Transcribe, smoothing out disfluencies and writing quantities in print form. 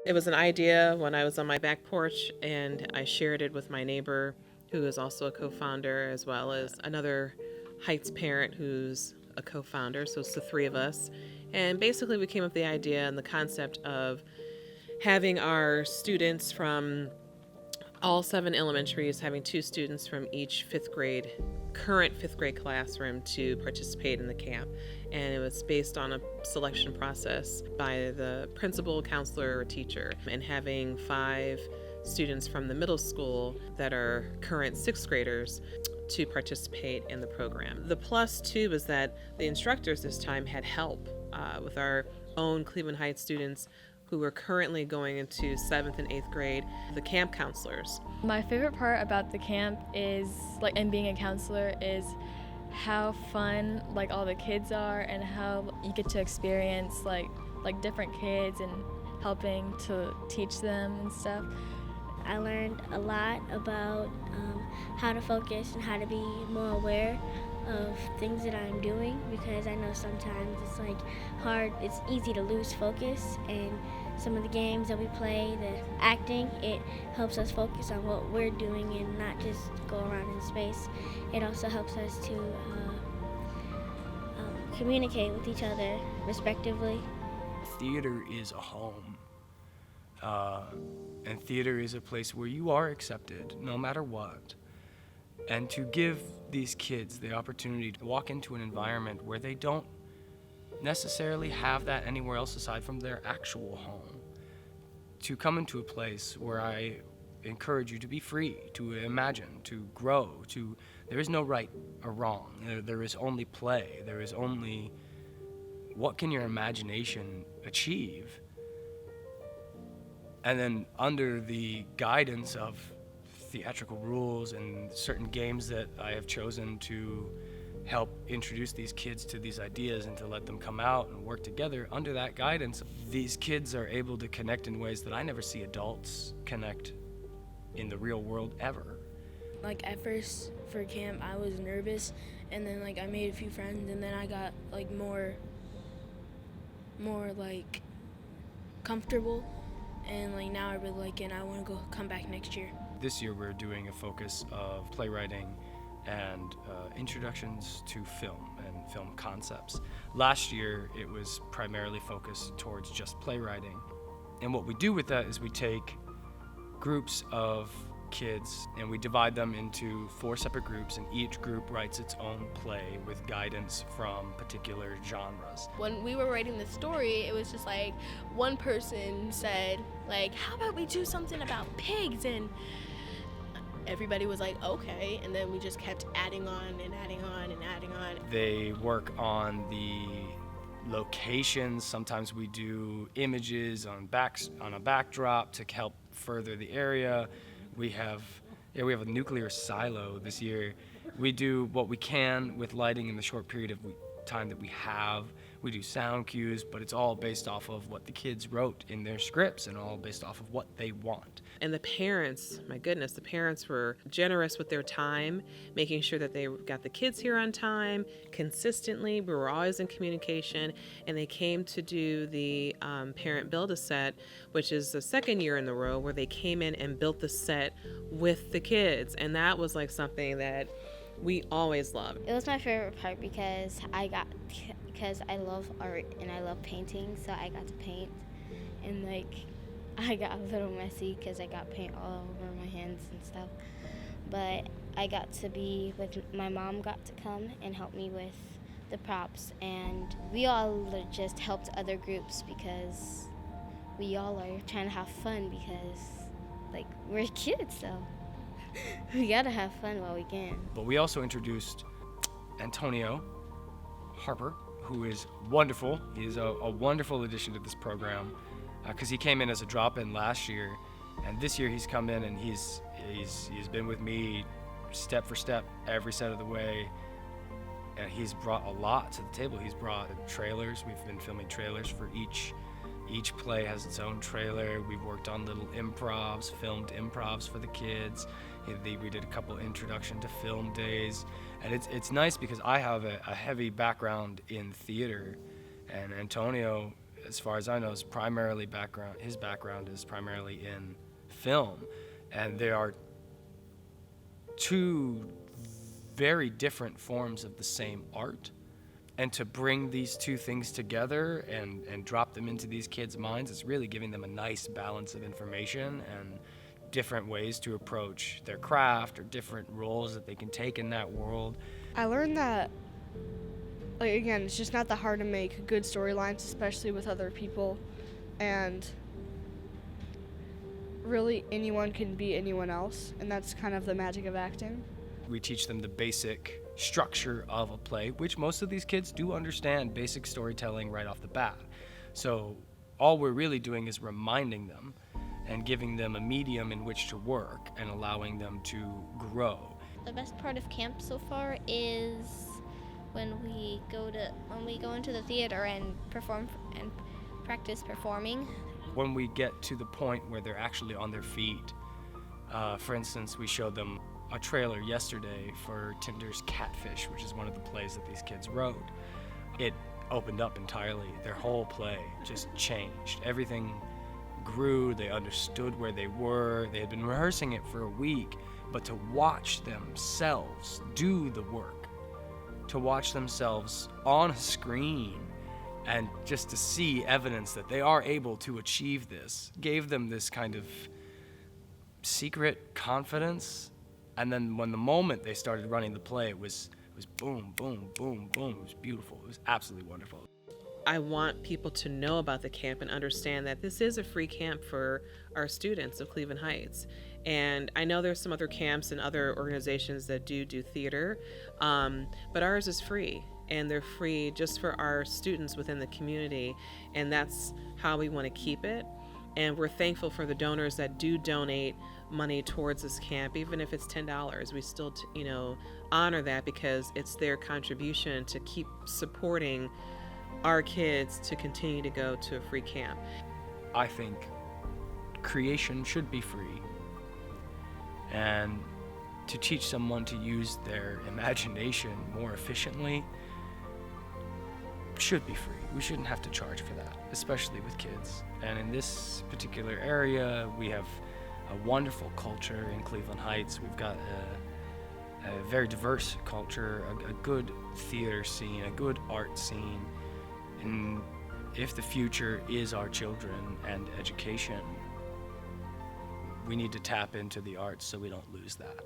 It was an idea when I was on my back porch, and I shared it with my neighbor, who is also a co founder, as well as another Heights parent who's a co founder. So it's the three of us. And basically, we came up with the idea and the concept of having our students from all seven elementaries, having two students from each current fifth grade classroom to participate in the camp. And it was based on a selection process by the principal, counselor, or teacher, and having five students from the middle school that are current sixth graders to participate in the program. The plus too was that the instructors this time had help with our own Cleveland Heights students who were currently going into 7th and 8th grade, the camp counselors. My favorite part about the camp is, and being a counselor, is how fun all the kids are, and how you get to experience like different kids and helping to teach them and stuff. I learned a lot about how to focus and how to be more aware of things that I'm doing, because I know sometimes it's hard, it's easy to lose focus, and some of the games that we play, the acting, it helps us focus on what we're doing and not just go around in space. It also helps us to communicate with each other respectively. Theater is a home. And theater is a place where you are accepted no matter what. And to give these kids the opportunity to walk into an environment where they don't necessarily have that anywhere else aside from their actual home. To come into a place where I encourage you to be free, to imagine, to grow, there is no right or wrong. There is only play. There is only what can your imagination achieve. And then under the guidance of theatrical rules and certain games that I have chosen to help introduce these kids to these ideas and to let them come out and work together, under that guidance, these kids are able to connect in ways that I never see adults connect in the real world ever. At first for camp I was nervous, and then I made a few friends, and then I got more comfortable, and now I really like it, and I want to come back next year. This year we're doing a focus of playwriting and introductions to film and film concepts. Last year it was primarily focused towards just playwriting. And what we do with that is we take groups of kids and we divide them into 4 separate groups, and each group writes its own play with guidance from particular genres. When we were writing the story, it was just one person said how about we do something about pigs, and everybody was okay, and then we just kept adding on and adding on and adding on. They work on the locations. Sometimes we do images on a backdrop to help further the area. We have a nuclear silo this year. We do what we can with lighting in the short period of time that we have. We do sound cues, but it's all based off of what the kids wrote in their scripts and all based off of what they want. And the parents, my goodness, the parents were generous with their time, making sure that they got the kids here on time, consistently. We were always in communication, and they came to do the Parent Build-A-Set, which is the second year in a row where they came in and built the set with the kids. And that was something that we always loved. It was my favorite part because I love art and I love painting, so I got to paint, and I got a little messy because I got paint all over my hands and stuff, but I got to be with my mom, got to come and help me with the props, and we all just helped other groups because we all are trying to have fun because we're kids, so we gotta have fun while we can. But we also introduced Antonio Harper, who is wonderful. He's a wonderful addition to this program because he came in as a drop-in last year, and this year he's come in and he's been with me step for step every step of the way, and he's brought a lot to the table. He's brought trailers. We've been filming trailers for each play has its own trailer. We've worked on little improvs, filmed improvs for the kids. We did a couple introduction to film days, and it's nice because I have a heavy background in theater, and Antonio as far as I know, his background is primarily in film, and there are two very different forms of the same art. And to bring these two things together and drop them into these kids' minds, it's really giving them a nice balance of information and different ways to approach their craft or different roles that they can take in that world. I learned that, like, again, it's just not that hard to make good storylines, especially with other people, and really anyone can be anyone else, and that's kind of the magic of acting. We teach them the basic structure of a play, which most of these kids do understand basic storytelling right off the bat. So all we're really doing is reminding them and giving them a medium in which to work and allowing them to grow. The best part of camp so far is when we go into the theater and perform and practice performing. When we get to the point where they're actually on their feet, for instance, we showed them a trailer yesterday for Tinder's Catfish, which is one of the plays that these kids wrote. It opened up entirely. Their whole play just changed. Everything grew. They understood where they were. They had been rehearsing it for a week, but to watch themselves do the work, to watch themselves on a screen, and just to see evidence that they are able to achieve this, gave them this kind of secret confidence. And then when the moment they started running the play, it was boom, boom, boom, boom. It was beautiful. It was absolutely wonderful. I want people to know about the camp and understand that this is a free camp for our students of Cleveland Heights. And I know there's some other camps and other organizations that do theater, but ours is free. And they're free just for our students within the community. And that's how we want to keep it. And we're thankful for the donors that do donate money towards this camp, even if it's $10. We still, honor that because it's their contribution to keep supporting our kids to continue to go to a free camp. I think creation should be free. And to teach someone to use their imagination more efficiently should be free. We shouldn't have to charge for that, especially with kids. And in this particular area, we have a wonderful culture in Cleveland Heights. We've got a very diverse culture, a good theater scene, a good art scene. And if the future is our children and education, we need to tap into the arts so we don't lose that.